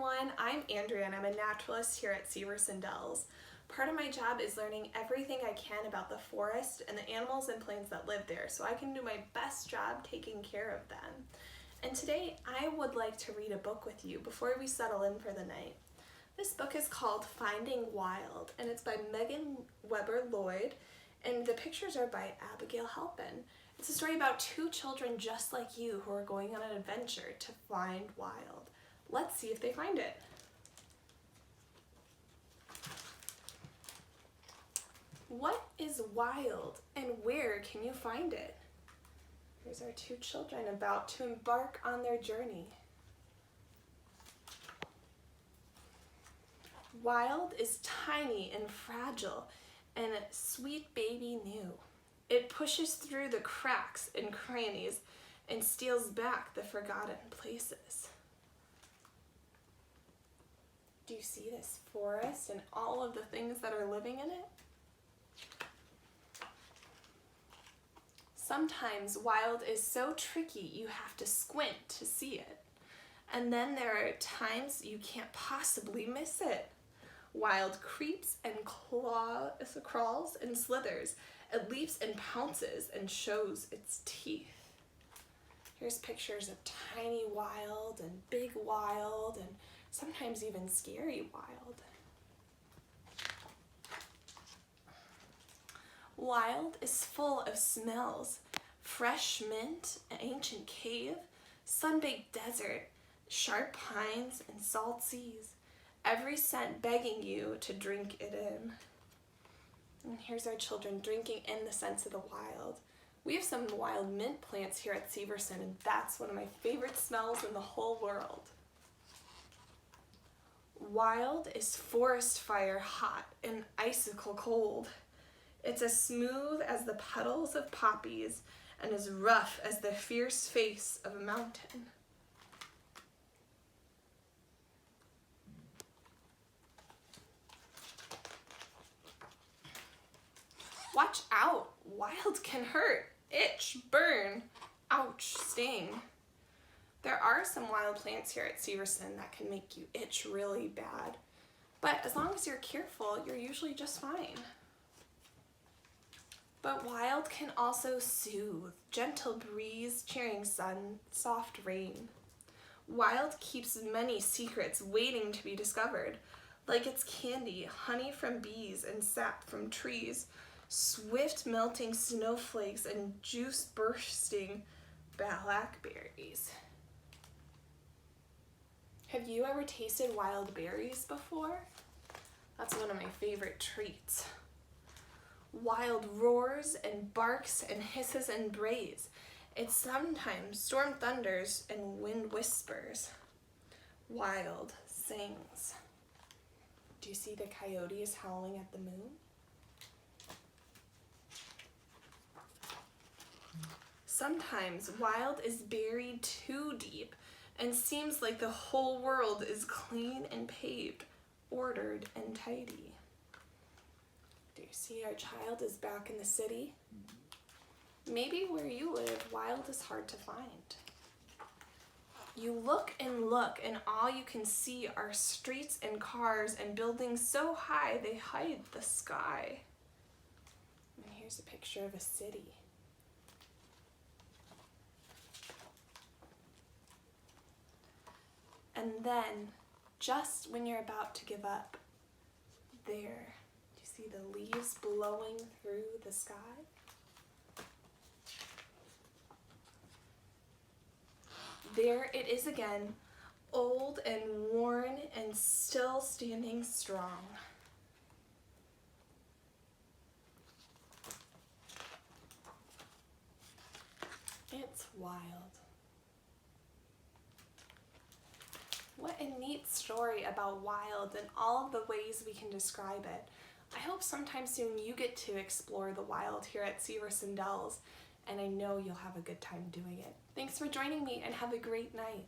everyone, I'm Andrea and I'm a naturalist here at Severson Dells. Part of my job is learning everything I can about the forest and the animals and plants that live there so I can do my best job taking care of them. And today I would like to read a book with you before we settle in for the night. This book is called Finding Wild and it's by Megan Lloyd and the pictures are by Abigail Haplin. It's a story about two children just like you who are going on an adventure to find wild. Let's see if they find it. What is wild and where can you find it? Here's our two children about to embark on their journey. Wild is tiny and fragile and sweet baby new. It pushes through the cracks and crannies and steals back the forgotten places. Do you see this forest and all of the things that are living in it? Sometimes wild is so tricky you have to squint to see it. And then there are times you can't possibly miss it. Wild creeps and crawls and slithers. It leaps and pounces and shows its teeth. Here's pictures of tiny wild and big wild and sometimes even scary wild. Wild is full of smells. Fresh mint, an ancient cave, sun-baked desert, sharp pines and salt seas. Every scent begging you to drink it in. And here's our children drinking in the scents of the wild. We have some wild mint plants here at Severson, and that's one of my favorite smells in the whole world. Wild is forest fire hot and icicle cold. It's as smooth as the petals of poppies and as rough as the fierce face of a mountain. Watch out! Wild can hurt, itch, burn, ouch, sting. There are some wild plants here at Severson that can make you itch really bad, but as long as you're careful, you're usually just fine. But wild can also soothe, gentle breeze, cheering sun, soft rain. Wild keeps many secrets waiting to be discovered, like its candy, honey from bees and sap from trees, swift melting snowflakes and juice bursting blackberries. Have you ever tasted wild berries before? That's one of my favorite treats. Wild roars and barks and hisses and brays. It sometimes storm thunders and wind whispers. Wild sings. Do you see the coyotes howling at the moon? Sometimes wild is buried too deep and seems like the whole world is clean and paved, ordered and tidy. Do you see our child is back in the city? Maybe where you live, wild is hard to find. You look and all you can see are streets and cars and buildings so high they hide the sky. And here's a picture of a city. And then, just when you're about to give up, there, do you see the leaves blowing through the sky? There it is again, old and worn and still standing strong. It's wild. What a neat story about wild and all of the ways we can describe it. I hope sometime soon you get to explore the wild here at Severson Dells, and I know you'll have a good time doing it. Thanks for joining me and have a great night.